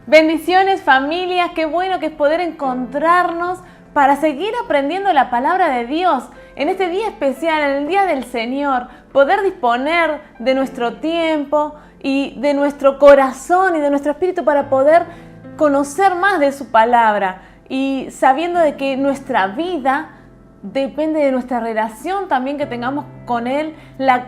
Bendiciones, familia, qué bueno que es poder encontrarnos para seguir aprendiendo la palabra de Dios en este día especial, en el Día del Señor, poder disponer de nuestro tiempo y de nuestro corazón y de nuestro espíritu para poder conocer más de su palabra y sabiendo de que nuestra vida depende de nuestra relación también que tengamos con Él, la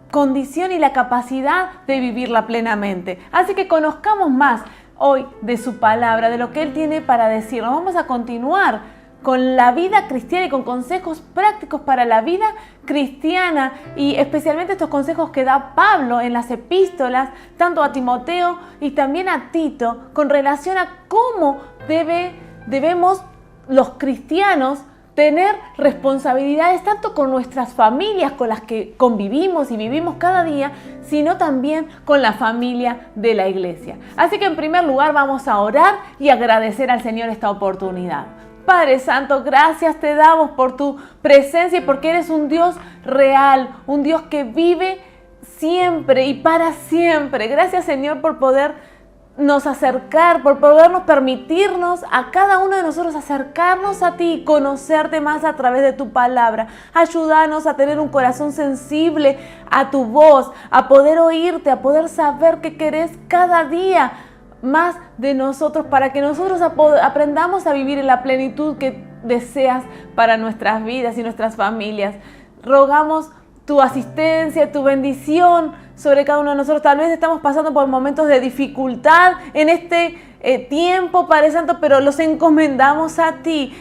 condición y la capacidad de vivirla plenamente. Así que conozcamos más hoy de su palabra, de lo que Él tiene para decirnos. Vamos a continuar con la vida cristiana y con consejos prácticos para la vida cristiana y especialmente estos consejos que da Pablo en las epístolas, tanto a Timoteo y también a Tito, con relación a cómo debemos los cristianos tener responsabilidades tanto con nuestras familias con las que convivimos y vivimos cada día, sino también con la familia de la iglesia. Así que en primer lugar vamos a orar y agradecer al Señor esta oportunidad. Padre Santo, gracias te damos por tu presencia y porque eres un Dios real, un Dios que vive siempre y para siempre. Gracias, Señor, por podernos acercar, por podernos permitirnos a cada uno de nosotros acercarnos a ti y conocerte más a través de tu palabra. Ayúdanos a tener un corazón sensible a tu voz, a poder oírte, a poder saber qué querés cada día más de nosotros para que nosotros aprendamos a vivir en la plenitud que deseas para nuestras vidas y nuestras familias. Rogamos tu asistencia, tu bendición sobre cada uno de nosotros. Tal vez estamos pasando por momentos de dificultad en este tiempo, Padre Santo, pero los encomendamos a ti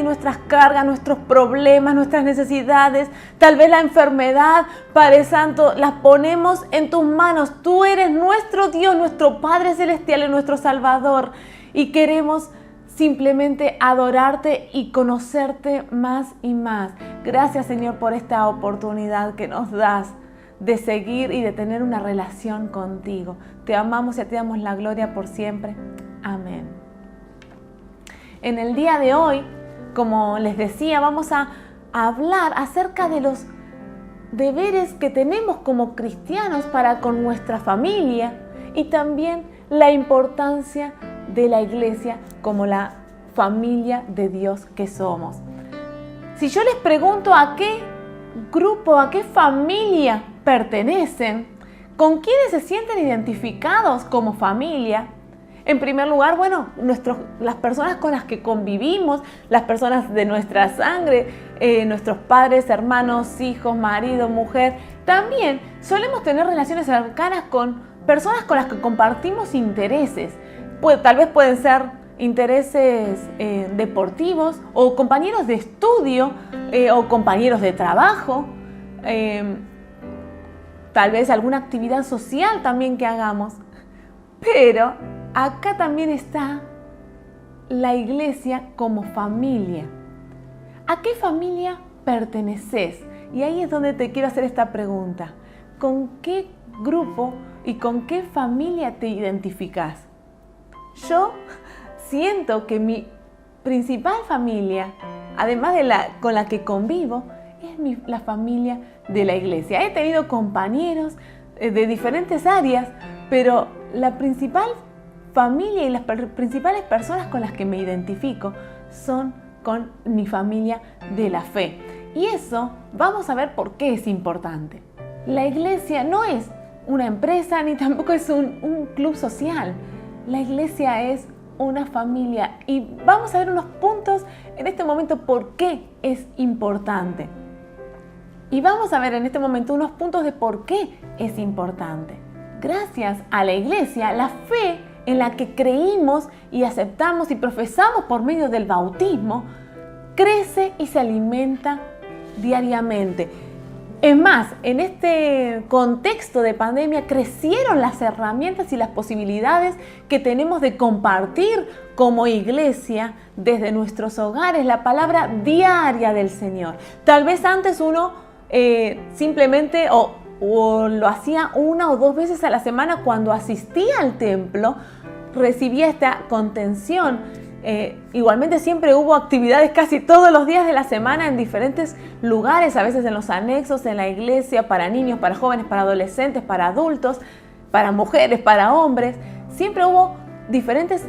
nuestras cargas, nuestros problemas, nuestras necesidades, tal vez la enfermedad, Padre Santo, las ponemos en tus manos. Tú eres nuestro Dios, nuestro Padre Celestial y nuestro Salvador y queremos simplemente adorarte y conocerte más y más. Gracias, Señor, por esta oportunidad que nos das de seguir y de tener una relación contigo. Te amamos y te damos la gloria por siempre. Amén. En el día de hoy, como les decía, vamos a hablar acerca de los deberes que tenemos como cristianos para con nuestra familia y también la importancia de la iglesia como la familia de Dios que somos. Si yo les pregunto a qué grupo, a qué familia pertenecen, con quiénes se sienten identificados como familia, en primer lugar, las personas con las que convivimos, las personas de nuestra sangre, nuestros padres, hermanos, hijos, marido, mujer, también solemos tener relaciones cercanas con personas con las que compartimos intereses. Tal vez pueden ser intereses deportivos o compañeros de estudio o compañeros de trabajo, tal vez alguna actividad social también que hagamos. Pero acá también está la iglesia como familia. ¿A qué familia perteneces? Y ahí es donde te quiero hacer esta pregunta. ¿Con qué grupo y con qué familia te identificas? Yo siento que mi principal familia, además de con la que convivo, es la familia de la iglesia. He tenido compañeros de diferentes áreas, pero la principal familia y las principales personas con las que me identifico son con mi familia de la fe. Y eso vamos a ver por qué es importante. La iglesia no es una empresa ni tampoco es un club social. La iglesia es una familia y vamos a ver unos puntos en este momento por qué es importante. Y vamos a ver en este momento unos puntos de por qué es importante. Gracias a la iglesia, la fe en la que creímos y aceptamos y profesamos por medio del bautismo, crece y se alimenta diariamente. Es más, en este contexto de pandemia crecieron las herramientas y las posibilidades que tenemos de compartir como iglesia desde nuestros hogares la palabra diaria del Señor. Tal vez antes uno simplemente o lo hacía 1 o 2 veces a la semana cuando asistía al templo, recibía esta contención. Igualmente siempre hubo actividades casi todos los días de la semana en diferentes lugares, a veces en los anexos, en la iglesia, para niños, para jóvenes, para adolescentes, para adultos, para mujeres, para hombres. Siempre hubo diferentes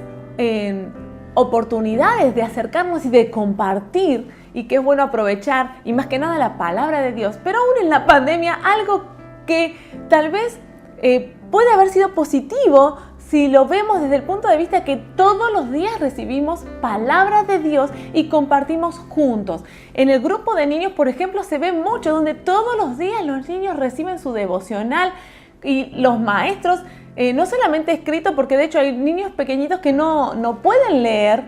oportunidades de acercarnos y de compartir, y que es bueno aprovechar, y más que nada la palabra de Dios. Pero aún en la pandemia, algo que tal vez puede haber sido positivo si lo vemos desde el punto de vista que todos los días recibimos palabras de Dios y compartimos juntos. En el grupo de niños, por ejemplo, se ve mucho donde todos los días los niños reciben su devocional y los maestros, no solamente escrito, porque de hecho hay niños pequeñitos que no pueden leer,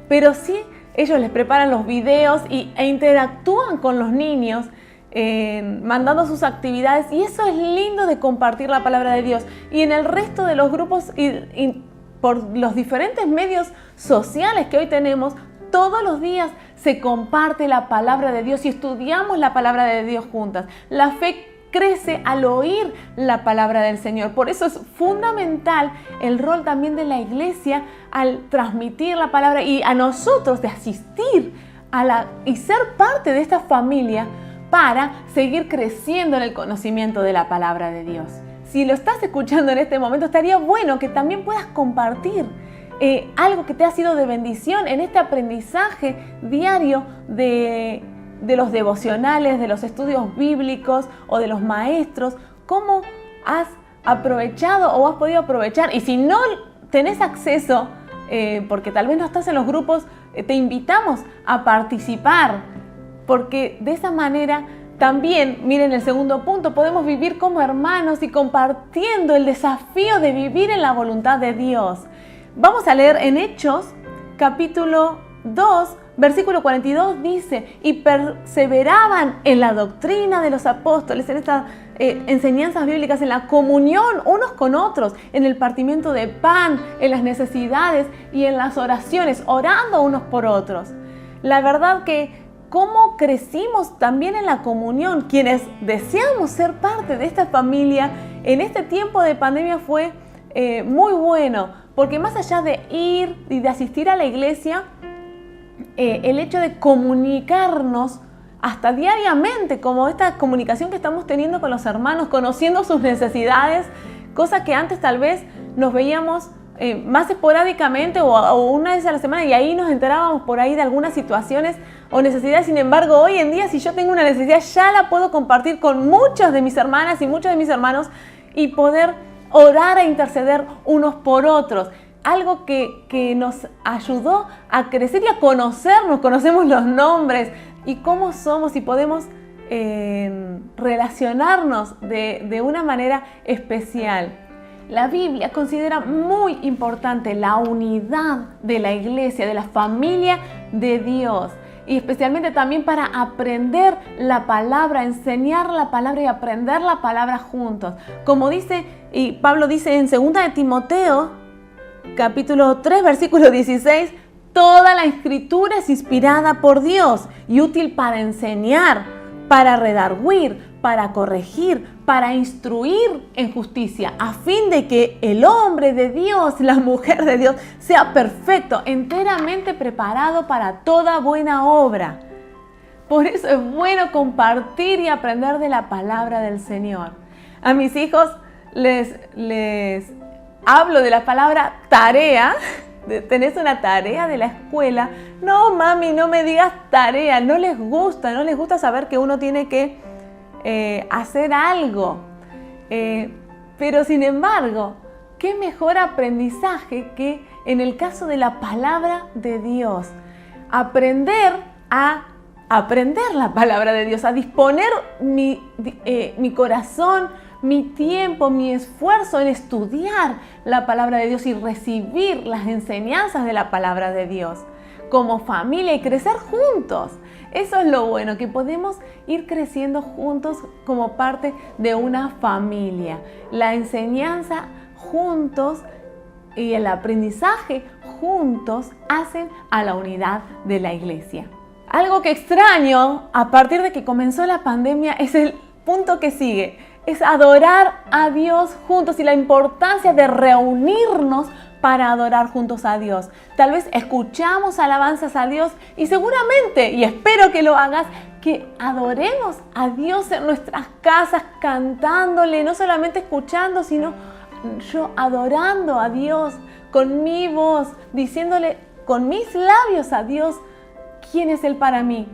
pero sí ellos les preparan los videos e interactúan con los niños, mandando sus actividades, y eso es lindo de compartir la palabra de Dios. Y en el resto de los grupos y por los diferentes medios sociales que hoy tenemos, todos los días se comparte la palabra de Dios y estudiamos la palabra de Dios juntas. La fe crece al oír la palabra del Señor. Por eso es fundamental el rol también de la iglesia al transmitir la palabra y a nosotros de asistir y ser parte de esta familia para seguir creciendo en el conocimiento de la palabra de Dios. Si lo estás escuchando en este momento, estaría bueno que también puedas compartir algo que te ha sido de bendición en este aprendizaje diario de los devocionales, de los estudios bíblicos o de los maestros. ¿Cómo has aprovechado o has podido aprovechar? Y si no tenés acceso, porque tal vez no estás en los grupos, te invitamos a participar, porque de esa manera también, miren el segundo punto, podemos vivir como hermanos y compartiendo el desafío de vivir en la voluntad de Dios. Vamos a leer en Hechos, capítulo 2, versículo 42, dice: y perseveraban en la doctrina de los apóstoles, en estas enseñanzas bíblicas, en la comunión unos con otros, en el partimiento de pan, en las necesidades y en las oraciones, orando unos por otros. La verdad que cómo crecimos también en la comunión, quienes deseamos ser parte de esta familia en este tiempo de pandemia fue muy bueno, porque más allá de ir y de asistir a la iglesia, el hecho de comunicarnos hasta diariamente, como esta comunicación que estamos teniendo con los hermanos, conociendo sus necesidades, cosa que antes tal vez nos veíamos más esporádicamente o una vez a la semana, y ahí nos enterábamos por ahí de algunas situaciones o necesidades. Sin embargo, hoy en día, si yo tengo una necesidad, ya la puedo compartir con muchas de mis hermanas y muchos de mis hermanos y poder orar e interceder unos por otros. Algo que nos ayudó a crecer y a conocernos, conocemos los nombres y cómo somos, y podemos relacionarnos de una manera especial. La Biblia considera muy importante la unidad de la iglesia, de la familia de Dios, y especialmente también para aprender la palabra, enseñar la palabra y aprender la palabra juntos. Como dice, y Pablo dice en 2 de Timoteo, capítulo 3, versículo 16, toda la escritura es inspirada por Dios y útil para enseñar, para redarguir, para corregir, para instruir en justicia, a fin de que el hombre de Dios, la mujer de Dios, sea perfecto, enteramente preparado para toda buena obra. Por eso es bueno compartir y aprender de la palabra del Señor. A mis hijos les hablo de la palabra tarea. ¿Tenés una tarea de la escuela? No, mami, no me digas tarea. No les gusta saber que uno tiene que hacer algo. Pero sin embargo, qué mejor aprendizaje que en el caso de la palabra de Dios. Aprender a aprender la palabra de Dios, a disponer mi corazón, mi tiempo, mi esfuerzo en estudiar la palabra de Dios y recibir las enseñanzas de la palabra de Dios como familia y crecer juntos. Eso es lo bueno, que podemos ir creciendo juntos como parte de una familia. La enseñanza juntos y el aprendizaje juntos hacen a la unidad de la iglesia. Algo que extraño a partir de que comenzó la pandemia es el punto que sigue. Es adorar a Dios juntos y la importancia de reunirnos para adorar juntos a Dios. Tal vez escuchamos alabanzas a Dios y seguramente, y espero que lo hagas, que adoremos a Dios en nuestras casas cantándole, no solamente escuchando, sino yo adorando a Dios con mi voz, diciéndole con mis labios a Dios quién es Él para mí.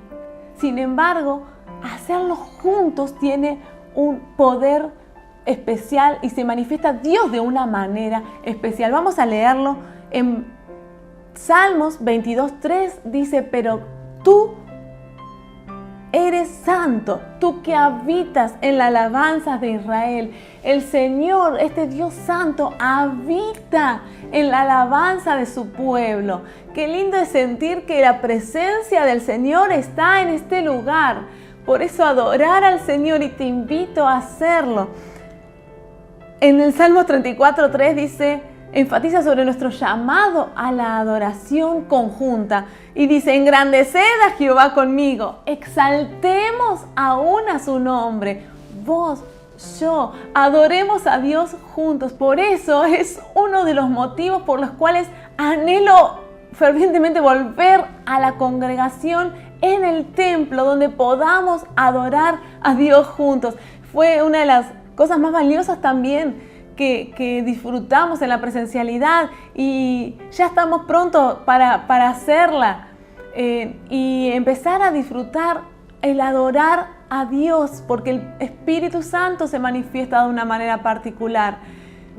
Sin embargo, hacerlo juntos tiene un poder especial y se manifiesta Dios de una manera especial. Vamos a leerlo en Salmos 22:3, dice: pero tú eres santo, tú que habitas en la alabanza de Israel. El Señor, este Dios santo, habita en la alabanza de su pueblo. Qué lindo es sentir que la presencia del Señor está en este lugar. Por eso adorar al Señor, y te invito a hacerlo. En el Salmo 34:3 dice, enfatiza sobre nuestro llamado a la adoración conjunta y dice: engrandeced a Jehová conmigo, exaltemos aún a su nombre, vos, yo, adoremos a Dios juntos. Por eso es uno de los motivos por los cuales anhelo fervientemente volver a la congregación en el templo, donde podamos adorar a Dios juntos. Fue una de las cosas más valiosas también que disfrutamos en la presencialidad, y ya estamos pronto para hacerla y empezar a disfrutar el adorar a Dios, porque el Espíritu Santo se manifiesta de una manera particular.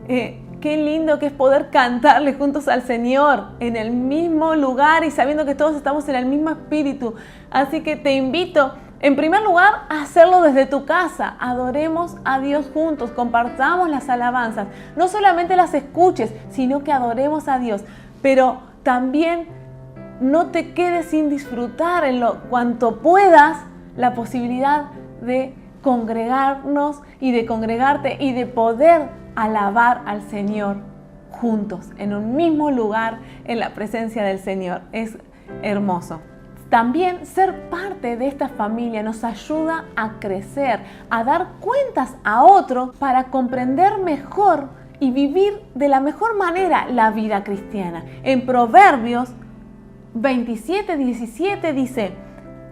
Qué lindo que es poder cantarle juntos al Señor en el mismo lugar y sabiendo que todos estamos en el mismo espíritu. Así que te invito, en primer lugar, a hacerlo desde tu casa. Adoremos a Dios juntos, compartamos las alabanzas. No solamente las escuches, sino que adoremos a Dios. Pero también no te quedes sin disfrutar en lo cuanto puedas la posibilidad de congregarnos y de congregarte y de poder alabar al Señor juntos, en un mismo lugar, en la presencia del Señor. Es hermoso. También ser parte de esta familia nos ayuda a crecer, a dar cuentas a otros para comprender mejor y vivir de la mejor manera la vida cristiana. En Proverbios 27:17 dice: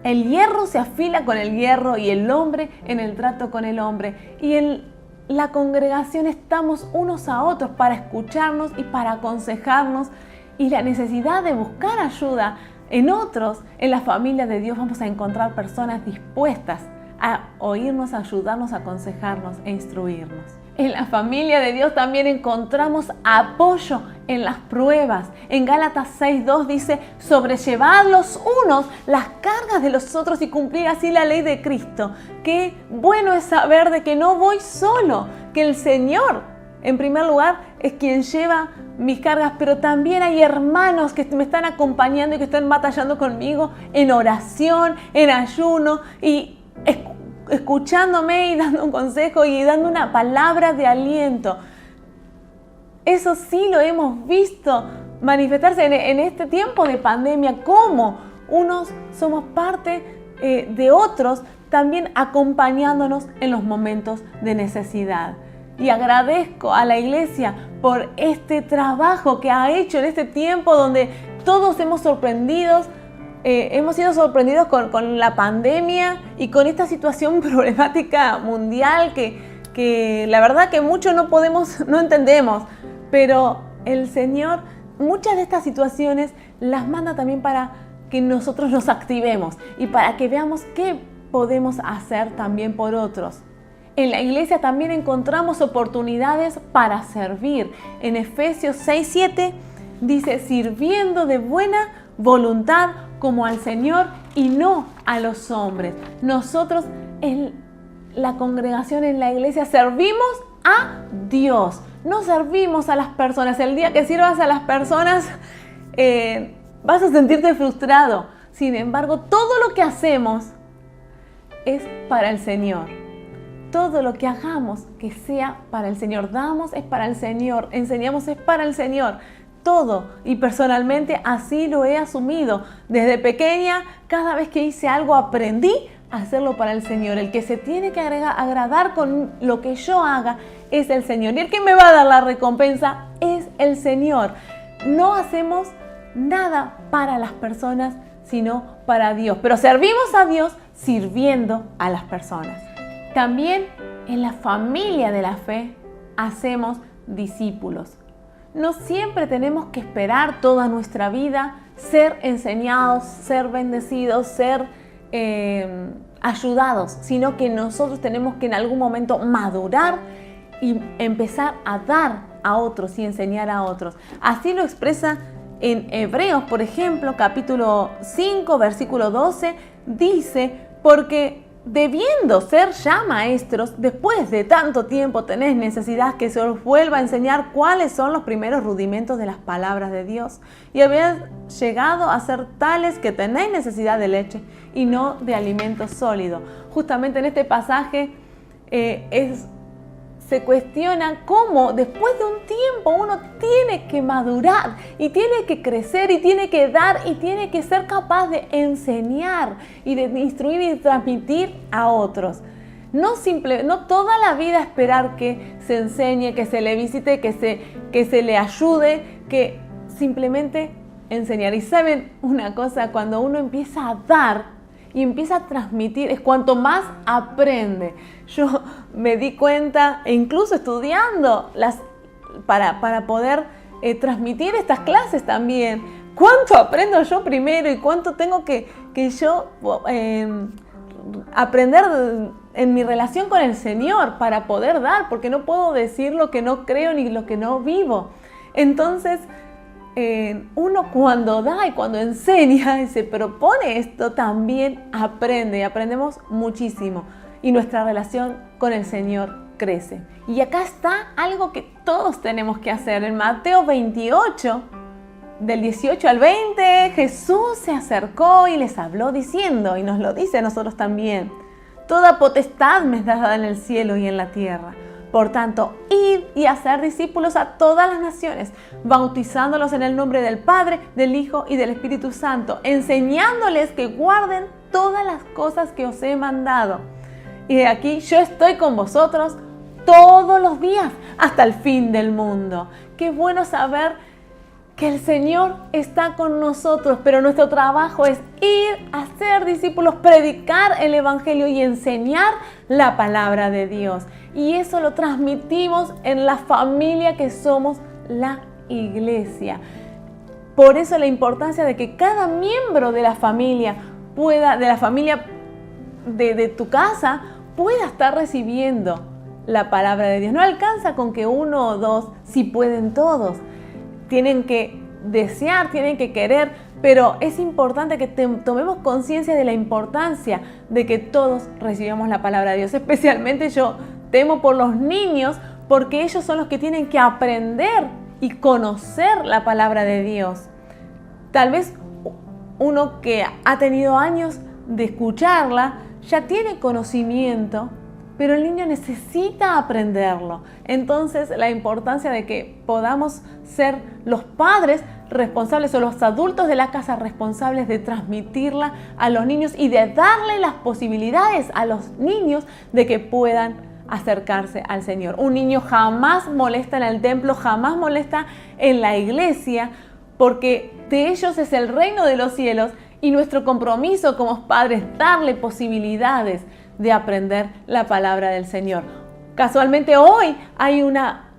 el hierro se afila con el hierro y el hombre en el trato con el hombre. Y en la congregación estamos unos a otros para escucharnos y para aconsejarnos, y la necesidad de buscar ayuda en otros, en la familia de Dios, vamos a encontrar personas dispuestas a oírnos, a ayudarnos, a aconsejarnos e instruirnos. En la familia de Dios también encontramos apoyo en las pruebas. En Gálatas 6:2 dice: sobrellevad los unos las cargas de los otros y cumplir así la ley de Cristo. Qué bueno es saber de que no voy solo, que el Señor, en primer lugar, es quien lleva mis cargas, pero también hay hermanos que me están acompañando y que están batallando conmigo en oración, en ayuno, y escuchándome y dando un consejo y dando una palabra de aliento. Eso sí lo hemos visto manifestarse en este tiempo de pandemia, cómo unos somos parte de otros, también acompañándonos en los momentos de necesidad. Y agradezco a la iglesia por este trabajo que ha hecho en este tiempo donde todos hemos sido sorprendidos con la pandemia y con esta situación problemática mundial que la verdad que mucho no entendemos. Pero el Señor, muchas de estas situaciones las manda también para que nosotros nos activemos y para que veamos qué podemos hacer también por otros. En la iglesia también encontramos oportunidades para servir. En Efesios 6:7 dice: sirviendo de buena voluntad como al Señor y no a los hombres. Nosotros en la congregación, en la iglesia, servimos a Dios, no servimos a las personas. El día que sirvas a las personas vas a sentirte frustrado. Sin embargo, todo lo que hacemos es para el Señor. Todo lo que hagamos que sea para el Señor. Damos es para el Señor, enseñamos es para el Señor. Todo, y personalmente así lo he asumido. Desde pequeña, cada vez que hice algo aprendí a hacerlo para el Señor. El que se tiene que agradar con lo que yo haga es el Señor. Y el que me va a dar la recompensa es el Señor. No hacemos nada para las personas, sino para Dios. Pero servimos a Dios sirviendo a las personas. También en la familia de la fe hacemos discípulos. no siempre tenemos que esperar toda nuestra vida ser enseñados, ser bendecidos, ser ayudados, sino que nosotros tenemos que en algún momento madurar y empezar a dar a otros y enseñar a otros. Así lo expresa en Hebreos, por ejemplo, capítulo 5, versículo 12, dice: porque debiendo ser ya maestros, después de tanto tiempo tenéis necesidad que se os vuelva a enseñar cuáles son los primeros rudimentos de las palabras de Dios, y habéis llegado a ser tales que tenéis necesidad de leche y no de alimento sólido. Justamente en este pasaje se cuestiona cómo después de un tiempo uno tiene que madurar y tiene que crecer y tiene que dar y tiene que ser capaz de enseñar y de instruir y transmitir a otros. No toda la vida esperar que se enseñe, que se le visite, que se le ayude, que simplemente enseñar. Y saben una cosa, cuando uno empieza a dar y empieza a transmitir, es cuanto más aprende. Yo me di cuenta, e incluso estudiando para poder transmitir estas clases también, cuánto aprendo yo primero y cuánto tengo que yo aprender en mi relación con el Señor para poder dar, porque no puedo decir lo que no creo ni lo que no vivo. Entonces, uno cuando da y cuando enseña y se propone esto, también aprende y aprendemos muchísimo y nuestra relación con el Señor crece. Y acá está algo que todos tenemos que hacer. En Mateo 28, del 18 al 20, Jesús se acercó y les habló diciendo, y nos lo dice a nosotros también: toda potestad me es dada en el cielo y en la tierra. Por tanto, id y hacer discípulos a todas las naciones, bautizándolos en el nombre del Padre, del Hijo y del Espíritu Santo, enseñándoles que guarden todas las cosas que os he mandado. Y de aquí yo estoy con vosotros todos los días hasta el fin del mundo. Qué bueno saber que el Señor está con nosotros, pero nuestro trabajo es ir a ser discípulos, predicar el Evangelio y enseñar la palabra de Dios. Y eso lo transmitimos en la familia que somos, la iglesia. Por eso la importancia de que cada miembro de la familia de tu casa pueda estar recibiendo la palabra de Dios. No alcanza con que uno o dos, si pueden todos. Tienen que desear, tienen que querer, pero es importante que tomemos conciencia de la importancia de que todos recibamos la palabra de Dios. Especialmente yo temo por los niños, porque ellos son los que tienen que aprender y conocer la palabra de Dios. Tal vez uno que ha tenido años de escucharla ya tiene conocimiento, pero el niño necesita aprenderlo. Entonces, la importancia de que podamos ser los padres responsables o los adultos de la casa responsables de transmitirla a los niños y de darle las posibilidades a los niños de que puedan acercarse al Señor. Un niño jamás molesta en el templo, jamás molesta en la iglesia, porque de ellos es el reino de los cielos y nuestro compromiso como padres es darle posibilidades de aprender la palabra del Señor. Casualmente hoy hay una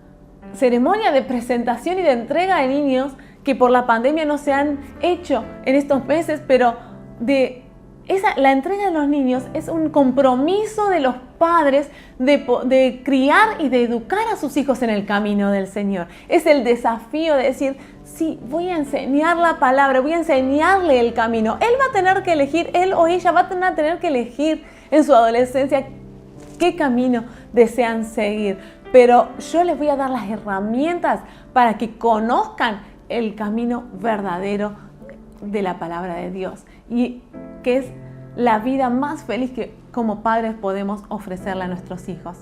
ceremonia de presentación y de entrega de niños que por la pandemia no se han hecho en estos meses, pero la entrega de los niños es un compromiso de los padres de criar y de educar a sus hijos en el camino del Señor. Es el desafío de decir: sí, voy a enseñar la palabra, voy a enseñarle el camino. Él va a tener que elegir, él o ella va a tener que elegir en su adolescencia qué camino desean seguir. Pero yo les voy a dar las herramientas para que conozcan el camino verdadero de la palabra de Dios, y que es la vida más feliz que como padres podemos ofrecerle a nuestros hijos.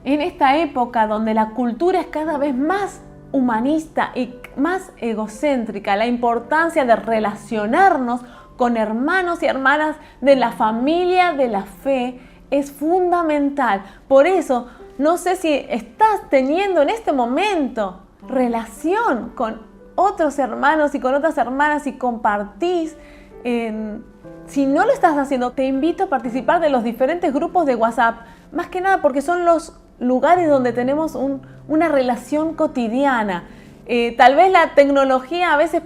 En esta época donde la cultura es cada vez más humanista y más egocéntrica, la importancia de relacionarnos con hermanos y hermanas de la familia de la fe es fundamental. Por eso, no sé si estás teniendo en este momento relación con otros hermanos y con otras hermanas y compartís. Si no lo estás haciendo, te invito a participar de los diferentes grupos de WhatsApp, más que nada porque son los lugares donde tenemos una relación cotidiana. Tal vez la tecnología a veces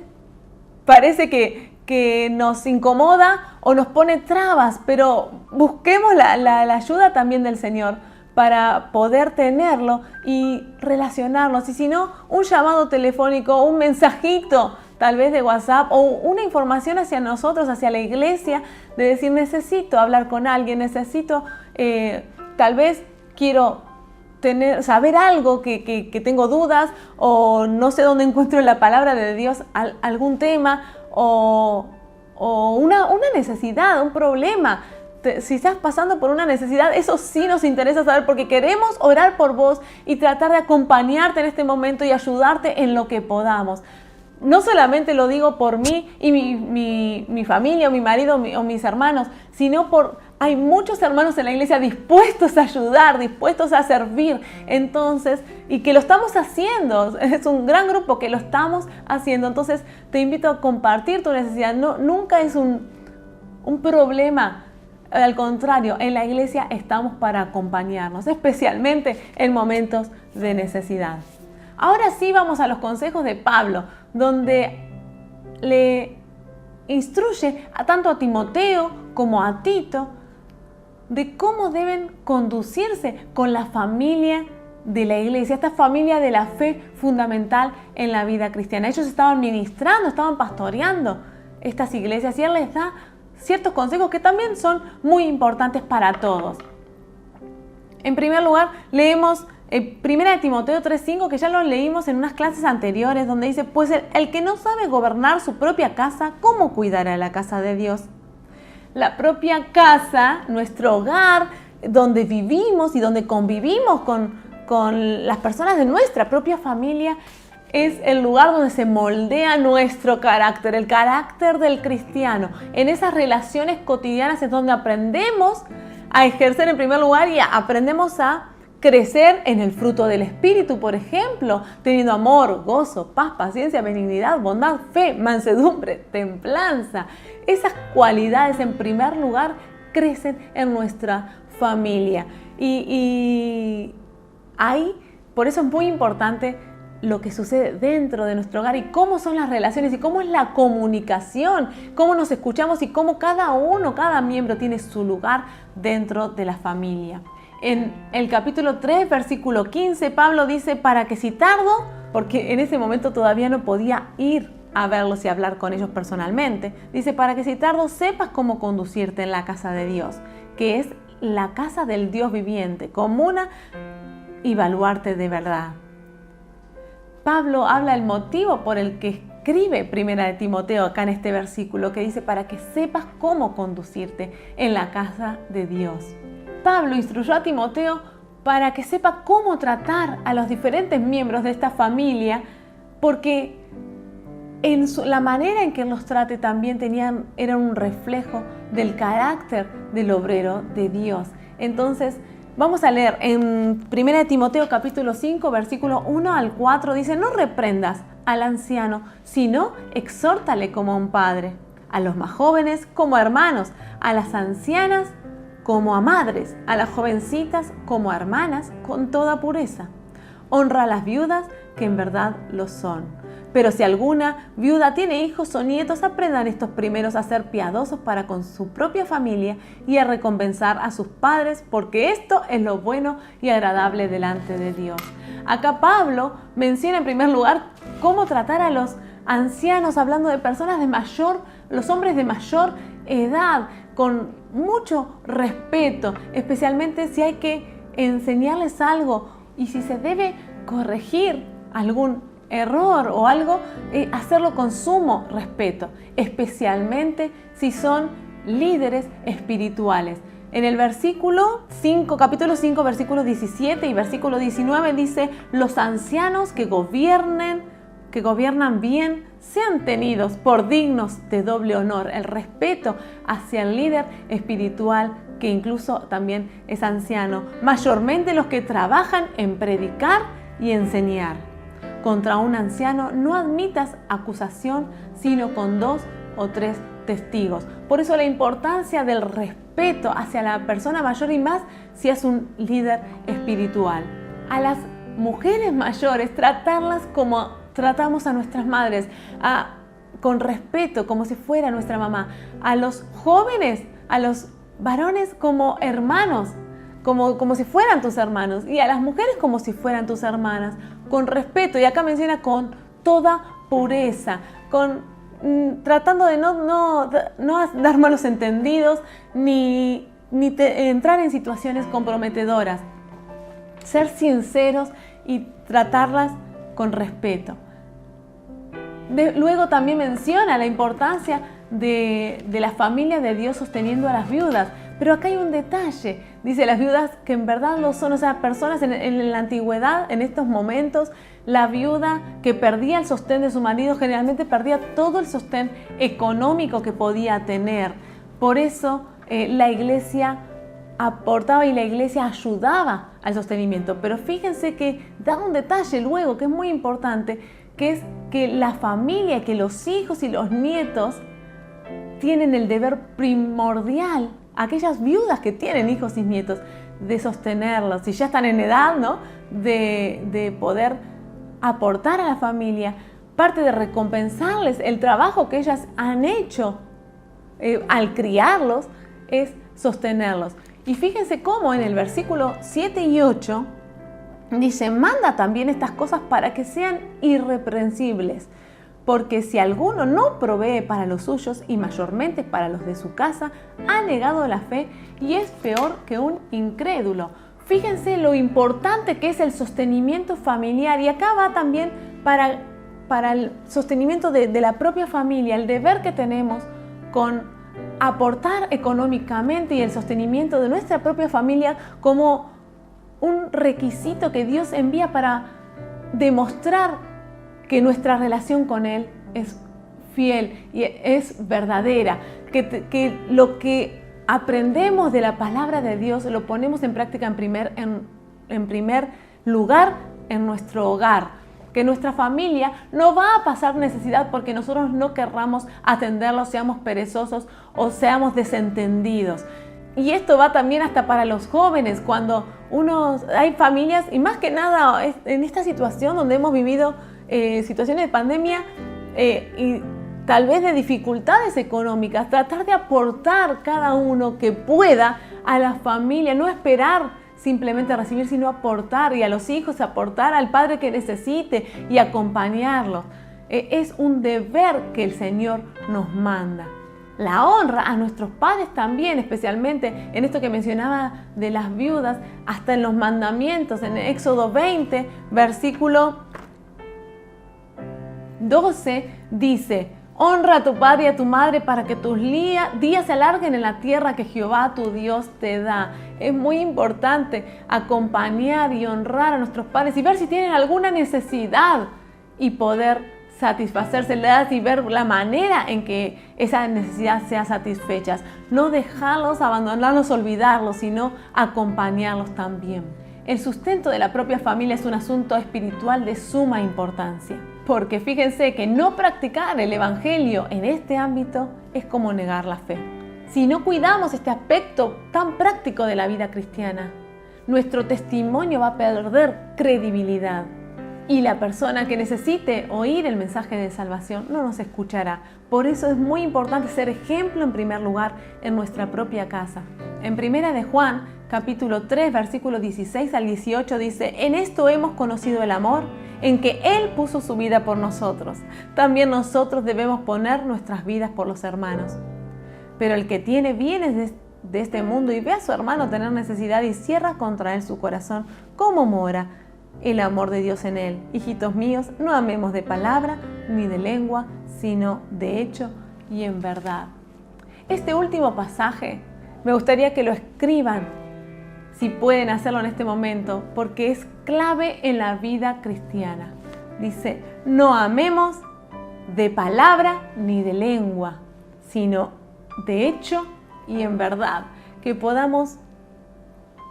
parece que nos incomoda o nos pone trabas, pero busquemos la ayuda también del Señor para poder tenerlo y relacionarnos. Y si no, un llamado telefónico, un mensajito tal vez de WhatsApp o una información hacia nosotros, hacia la iglesia, de decir necesito hablar con alguien, necesito, tal vez quiero saber algo que tengo dudas o no sé dónde encuentro en la palabra de Dios algún tema o una necesidad, un problema. Si estás pasando por una necesidad, eso sí nos interesa saber porque queremos orar por vos y tratar de acompañarte en este momento y ayudarte en lo que podamos. No solamente lo digo por mí y mi familia o mi marido o mis hermanos, sino hay muchos hermanos en la iglesia dispuestos a ayudar, dispuestos a servir. Entonces, y que lo estamos haciendo, es un gran grupo que lo estamos haciendo. Entonces, te invito a compartir tu necesidad. Nunca es un problema. Al contrario, en la iglesia estamos para acompañarnos, especialmente en momentos de necesidad. Ahora sí vamos a los consejos de Pablo, donde le instruye tanto a Timoteo como a Tito de cómo deben conducirse con la familia de la iglesia, esta familia de la fe fundamental en la vida cristiana. Ellos estaban ministrando, estaban pastoreando estas iglesias y él les da ciertos consejos que también son muy importantes para todos. En primer lugar, leemos 1 Timoteo 3:5, que ya lo leímos en unas clases anteriores, donde dice, pues el que no sabe gobernar su propia casa, ¿cómo cuidará la casa de Dios? La propia casa, nuestro hogar, donde vivimos y donde convivimos con las personas de nuestra propia familia, es el lugar donde se moldea nuestro carácter, el carácter del cristiano. En esas relaciones cotidianas es donde aprendemos a ejercer en primer lugar y aprendemos a crecer en el fruto del Espíritu, por ejemplo, teniendo amor, gozo, paz, paciencia, benignidad, bondad, fe, mansedumbre, templanza. Esas cualidades en primer lugar crecen en nuestra familia. Y ahí, por eso es muy importante lo que sucede dentro de nuestro hogar y cómo son las relaciones y cómo es la comunicación, cómo nos escuchamos y cómo cada miembro tiene su lugar dentro de la familia. En el capítulo 3, versículo 15, Pablo dice, para que si tardo, porque en ese momento todavía no podía ir a verlos y hablar con ellos personalmente, dice, para que si tardo sepas cómo conducirte en la casa de Dios, que es la casa del Dios viviente, comuna y baluarte de verdad. Pablo habla el motivo por el que escribe 1 Timoteo acá en este versículo, que dice, para que sepas cómo conducirte en la casa de Dios. Pablo instruyó a Timoteo para que sepa cómo tratar a los diferentes miembros de esta familia, porque la manera en que los trate también era un reflejo del carácter del obrero de Dios. Entonces, vamos a leer en 1 Timoteo capítulo 5, versículo 1 al 4, dice, no reprendas al anciano, sino exhórtale como a un padre, a los más jóvenes como a hermanos, a las ancianas como a madres, a las jovencitas como a hermanas, con toda pureza. Honra a las viudas, que en verdad lo son. Pero si alguna viuda tiene hijos o nietos, aprendan estos primeros a ser piadosos para con su propia familia y a recompensar a sus padres, porque esto es lo bueno y agradable delante de Dios. Acá Pablo menciona en primer lugar cómo tratar a los ancianos, hablando de personas los hombres de mayor edad, con mucho respeto, especialmente si hay que enseñarles algo y si se debe corregir algún error o algo, hacerlo con sumo respeto, especialmente si son líderes espirituales. En el versículo 5, capítulo 5, versículos 17 y versículo 19 dice, los ancianos que gobiernan bien sean tenidos por dignos de doble honor, el respeto hacia el líder espiritual que incluso también es anciano, mayormente los que trabajan en predicar y enseñar. Contra un anciano no admitas acusación, sino con 2 o 3 testigos. Por eso la importancia del respeto hacia la persona mayor y más si es un líder espiritual. A las mujeres mayores tratarlas como tratamos a nuestras madres con respeto, como si fuera nuestra mamá, a los jóvenes, a los varones como hermanos, como si fueran tus hermanos, y a las mujeres como si fueran tus hermanas, con respeto, y acá menciona con toda pureza, tratando de no dar malos entendidos, ni entrar en situaciones comprometedoras, ser sinceros y tratarlas con respeto. Luego también menciona la importancia de la familia de Dios sosteniendo a las viudas. Pero acá hay un detalle, dice las viudas que en verdad lo son, o sea, personas en la antigüedad, en estos momentos, la viuda que perdía el sostén de su marido generalmente perdía todo el sostén económico que podía tener. Por eso la iglesia aportaba y la iglesia ayudaba al sostenimiento. Pero fíjense que da un detalle luego que es muy importante, que es que la familia, que los hijos y los nietos tienen el deber primordial, aquellas viudas que tienen hijos y nietos, de sostenerlos, si ya están en edad, ¿no?, de poder aportar a la familia, parte de recompensarles el trabajo que ellas han hecho al criarlos, es sostenerlos. Y fíjense cómo en el versículo 7 y 8 dice, manda también estas cosas para que sean irreprensibles, porque si alguno no provee para los suyos y mayormente para los de su casa, ha negado la fe y es peor que un incrédulo. Fíjense lo importante que es el sostenimiento familiar, y acá va también para el sostenimiento de la propia familia, el deber que tenemos con aportar económicamente y el sostenimiento de nuestra propia familia como un requisito que Dios envía para demostrar que nuestra relación con Él es fiel y es verdadera, que lo que aprendemos de la palabra de Dios lo ponemos en práctica en primer lugar en nuestro hogar, que nuestra familia no va a pasar necesidad porque nosotros no querramos atenderlos, seamos perezosos o seamos desentendidos. Y esto va también hasta para los jóvenes, cuando hay familias, y más que nada en esta situación donde hemos vivido situaciones de pandemia y tal vez de dificultades económicas, tratar de aportar cada uno que pueda a la familia, no esperar simplemente recibir, sino aportar, y a los hijos aportar al padre que necesite y acompañarlos. Es un deber que el Señor nos manda. La honra a nuestros padres también, especialmente en esto que mencionaba de las viudas, hasta en los mandamientos, en Éxodo 20, versículo 12 dice, honra a tu padre y a tu madre para que tus días se alarguen en la tierra que Jehová tu Dios te da. Es muy importante acompañar y honrar a nuestros padres y ver si tienen alguna necesidad y poder satisfacérselas y ver la manera en que esa necesidad sea satisfecha. No dejarlos, abandonarlos, olvidarlos, sino acompañarlos también. El sustento de la propia familia es un asunto espiritual de suma importancia, porque fíjense que no practicar el Evangelio en este ámbito es como negar la fe. Si no cuidamos este aspecto tan práctico de la vida cristiana, nuestro testimonio va a perder credibilidad y la persona que necesite oír el mensaje de salvación no nos escuchará. Por eso es muy importante ser ejemplo en primer lugar en nuestra propia casa. En Primera de Juan, capítulo 3, versículos 16 al 18 dice, en esto hemos conocido el amor, en que Él puso su vida por nosotros. También nosotros debemos poner nuestras vidas por los hermanos. Pero el que tiene bienes de este mundo y ve a su hermano tener necesidad y cierra contra él su corazón, ¿cómo mora el amor de Dios en él? Hijitos míos, no amemos de palabra ni de lengua, sino de hecho y en verdad. Este último pasaje me gustaría que lo escriban, si pueden hacerlo en este momento, porque es clave en la vida cristiana. Dice, no amemos de palabra ni de lengua, sino de hecho y en verdad. Que podamos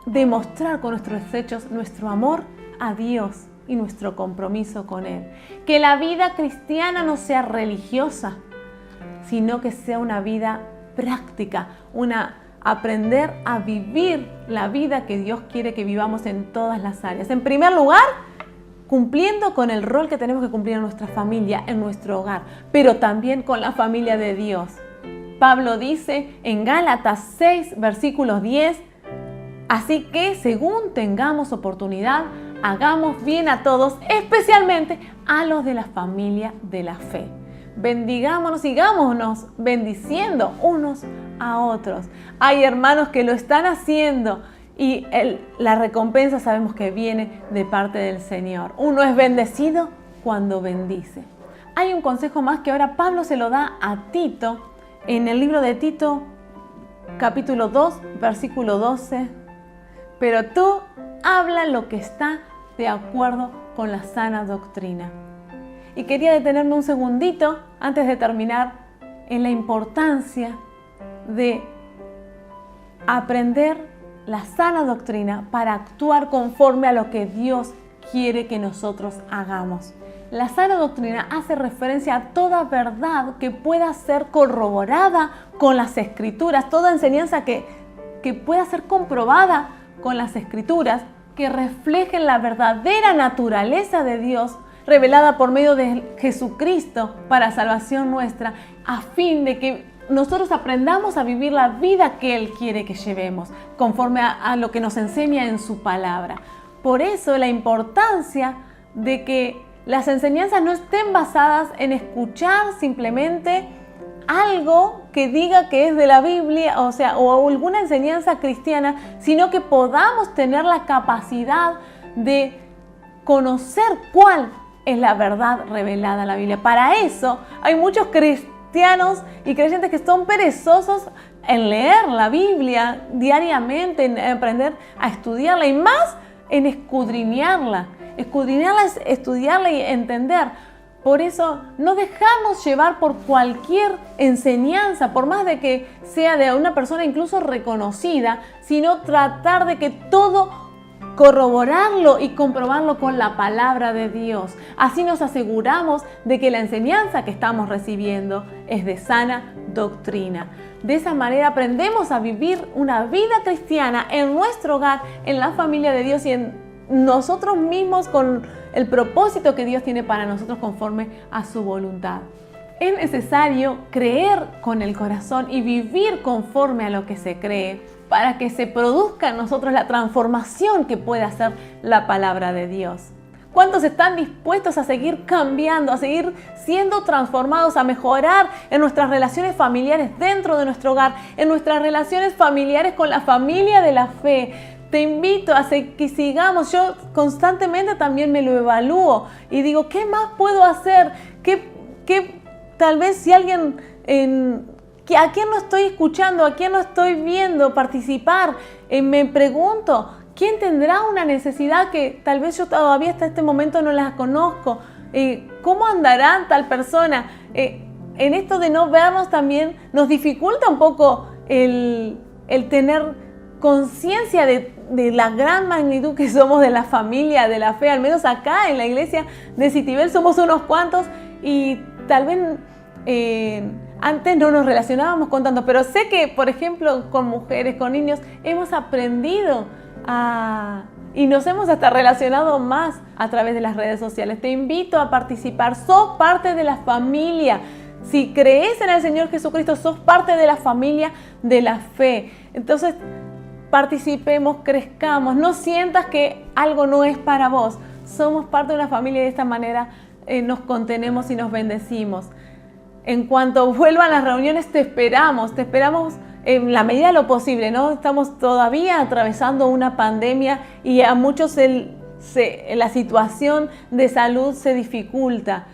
demostrar con nuestros hechos nuestro amor a Dios y nuestro compromiso con Él. Que la vida cristiana no sea religiosa, sino que sea una vida práctica, aprender a vivir la vida que Dios quiere que vivamos en todas las áreas. En primer lugar, cumpliendo con el rol que tenemos que cumplir en nuestra familia, en nuestro hogar, pero también con la familia de Dios. Pablo dice en Gálatas 6, versículos 10, así que según tengamos oportunidad, hagamos bien a todos, especialmente a los de la familia de la fe. Bendigámonos, sigámonos bendiciendo unos a otros. Hay hermanos que lo están haciendo y la recompensa sabemos que viene de parte del Señor. Uno es bendecido cuando bendice. Hay un consejo más que ahora Pablo se lo da a Tito en el libro de Tito, capítulo 2, versículo 12. Pero tú habla lo que está de acuerdo con la sana doctrina. Y quería detenerme un segundito antes de terminar en la importancia de aprender la sana doctrina para actuar conforme a lo que Dios quiere que nosotros hagamos. La sana doctrina hace referencia a toda verdad que pueda ser corroborada con las Escrituras, toda enseñanza que pueda ser comprobada con las Escrituras, que reflejen la verdadera naturaleza de Dios revelada por medio de Jesucristo para salvación nuestra, a fin de que nosotros aprendamos a vivir la vida que Él quiere que llevemos, conforme a lo que nos enseña en su palabra. Por eso la importancia de que las enseñanzas no estén basadas en escuchar simplemente algo que diga que es de la Biblia, o alguna enseñanza cristiana, sino que podamos tener la capacidad de conocer cuál es la verdad revelada en la Biblia. Para eso hay muchos cristianos y creyentes que son perezosos en leer la Biblia diariamente, en aprender a estudiarla y más en escudriñarla. Escudriñarla es estudiarla y entender. Por eso no dejarnos llevar por cualquier enseñanza, por más de que sea de una persona incluso reconocida, sino tratar de que todo corroborarlo y comprobarlo con la palabra de Dios. Así nos aseguramos de que la enseñanza que estamos recibiendo es de sana doctrina. De esa manera aprendemos a vivir una vida cristiana en nuestro hogar, en la familia de Dios y en nosotros mismos con el propósito que Dios tiene para nosotros conforme a su voluntad. Es necesario creer con el corazón y vivir conforme a lo que se cree, para que se produzca en nosotros la transformación que puede hacer la palabra de Dios. ¿Cuántos están dispuestos a seguir cambiando, a seguir siendo transformados, a mejorar en nuestras relaciones familiares dentro de nuestro hogar, en nuestras relaciones familiares con la familia de la fe? Te invito a que sigamos. Yo constantemente también me lo evalúo y digo, ¿qué más puedo hacer? ¿Qué tal vez si alguien... ¿A quién no estoy escuchando? ¿A quién no estoy viendo participar? Me pregunto, ¿quién tendrá una necesidad que tal vez yo todavía hasta este momento no la conozco? ¿Cómo andará tal persona? En esto de no vernos también nos dificulta un poco el tener conciencia de la gran magnitud que somos de la familia, de la fe. Al menos acá en la iglesia de Citibel somos unos cuantos y tal vez... antes no nos relacionábamos con tanto, pero sé que, por ejemplo, con mujeres, con niños, hemos aprendido y nos hemos hasta relacionado más a través de las redes sociales. Te invito a participar, sos parte de la familia. Si crees en el Señor Jesucristo, sos parte de la familia de la fe. Entonces, participemos, crezcamos, no sientas que algo no es para vos. Somos parte de una familia y de esta manera nos contenemos y nos bendecimos. En cuanto vuelvan las reuniones, te esperamos en la medida de lo posible, ¿no? Estamos todavía atravesando una pandemia y a muchos la situación de salud se dificulta.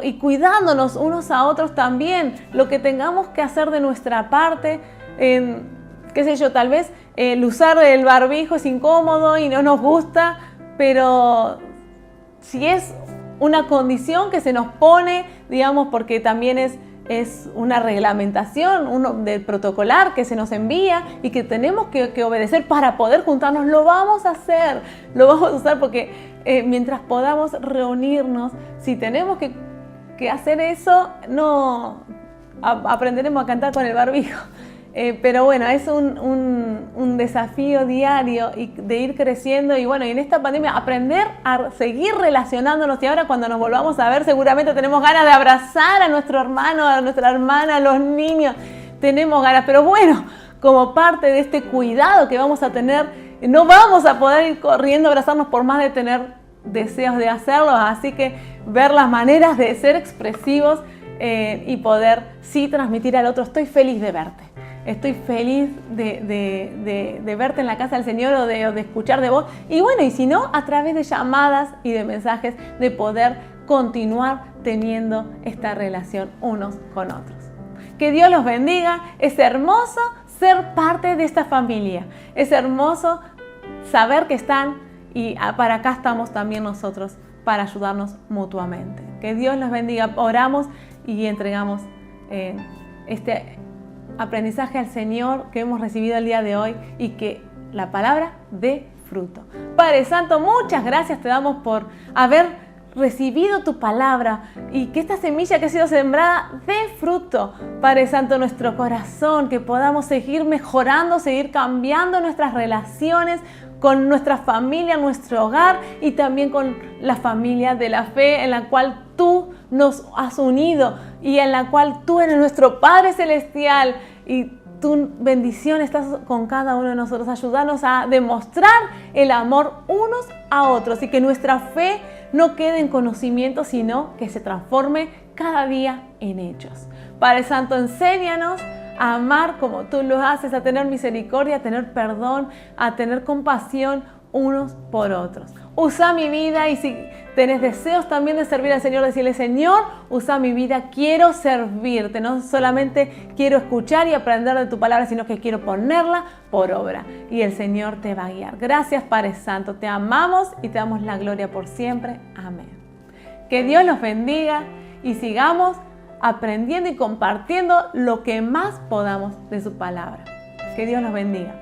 Y cuidándonos unos a otros también, lo que tengamos que hacer de nuestra parte, qué sé yo, tal vez el usar el barbijo es incómodo y no nos gusta, pero si es una condición que se nos pone, digamos, porque también es una reglamentación del protocolar que se nos envía y que tenemos que obedecer para poder juntarnos, lo vamos a hacer, porque mientras podamos reunirnos, si tenemos que hacer eso, no aprenderemos a cantar con el barbijo. Pero bueno, es un desafío diario y de ir creciendo y bueno, y en esta pandemia aprender a seguir relacionándonos y ahora cuando nos volvamos a ver seguramente tenemos ganas de abrazar a nuestro hermano, a nuestra hermana, a los niños, tenemos ganas, pero bueno, como parte de este cuidado que vamos a tener, no vamos a poder ir corriendo a abrazarnos por más de tener deseos de hacerlo, así que ver las maneras de ser expresivos y poder sí transmitir al otro, estoy feliz de verte. Estoy feliz de verte en la casa del Señor o de escuchar de vos. Y bueno, y si no, a través de llamadas y de mensajes, de poder continuar teniendo esta relación unos con otros. Que Dios los bendiga. Es hermoso ser parte de esta familia. Es hermoso saber que están y para acá estamos también nosotros para ayudarnos mutuamente. Que Dios los bendiga. Oramos y entregamos este aprendizaje al Señor que hemos recibido el día de hoy y que la palabra dé fruto. Padre Santo, muchas gracias te damos por haber recibido tu palabra y que esta semilla que ha sido sembrada dé fruto, Padre Santo, en nuestro corazón, que podamos seguir mejorando, seguir cambiando nuestras relaciones con nuestra familia, nuestro hogar y también con la familia de la fe en la cual tú nos has unido y en la cual tú eres nuestro Padre Celestial y tu bendición estás con cada uno de nosotros. Ayúdanos a demostrar el amor unos a otros y que nuestra fe no quede en conocimiento, sino que se transforme cada día en hechos. Padre Santo, enséñanos a amar como tú lo haces, a tener misericordia, a tener perdón, a tener compasión unos por otros. Usa mi vida y si tenés deseos también de servir al Señor, decirle, Señor, usa mi vida, quiero servirte. No solamente quiero escuchar y aprender de tu palabra, sino que quiero ponerla por obra. Y el Señor te va a guiar. Gracias, Padre Santo. Te amamos y te damos la gloria por siempre. Amén. Que Dios los bendiga y sigamos aprendiendo y compartiendo lo que más podamos de su palabra. Que Dios los bendiga.